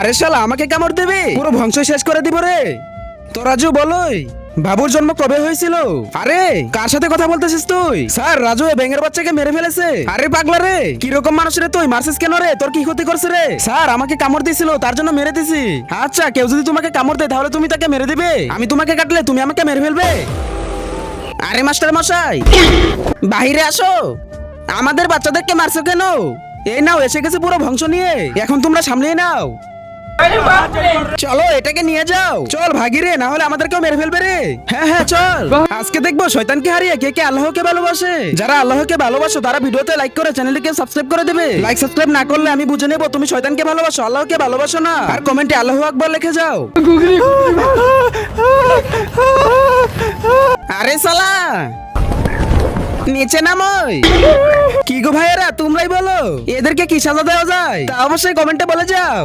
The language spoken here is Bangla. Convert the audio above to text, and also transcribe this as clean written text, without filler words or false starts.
আরে শালা আমাকে কামড় দেবে, পুরো বংশ শেষ করে দিব রে। তো রাজু বলোই, বাবুর জন্ম কবে হয়েছিল? আরে কার সাথে কথা বলতেছিস তুই? স্যার রাজু এই ব্যাঙের বাচ্চাকে মেরে ফেলেছে। আরে পাগলা রে, কিরকম মানুষ রে তুই, মারছিস কেন রে? তোর কি ক্ষতি করছে রে? স্যার আমাকে কামড় দিয়েছিল, তার জন্য মেরে দিছি। আচ্ছা, কেউ যদি তোমাকে কামড় দেয় তাহলে তুমি তাকে মেরে দিবে? আমি তোমাকে কাটলে তুমি আমাকে মেরে ফেলবে? আরে মাস্টার মশাই, বাহিরে আসো। আমাদের বাচ্চাদেরকে মারছো কেন? এই নাও, এসে গেছে পুরো বংশ নিয়ে, এখন তোমরা সামলিয়ে নাও। চলো এটাকে নিয়ে যাও, চল ভাগি রে, না হলে আমাদেরকেও মেরে ফেলবে রে। হ্যাঁ হ্যাঁ চল, আজকে দেখবো শয়তানকে হারিয়ে কে কে আল্লাহকে ভালোবাসে। যারা আল্লাহকে ভালোবাসো তারা ভিডিওতে লাইক করে চ্যানেলটিকে সাবস্ক্রাইব করে দেবে। লাইক সাবস্ক্রাইব না করলে আমি বুঝে নেবো তুমি শয়তানকে ভালোবাসো, আল্লাহকে ভালোবাসো না। আর কমেন্টে আল্লাহু আকবার লিখে যাও। আরে সালা নিচে নামোই। কি গো ভাইয়েরা, তোমরাই বলো এদেরকে কি সাজা দেওয়া যায়, তা অবশ্যই কমেন্টে বলে যাও।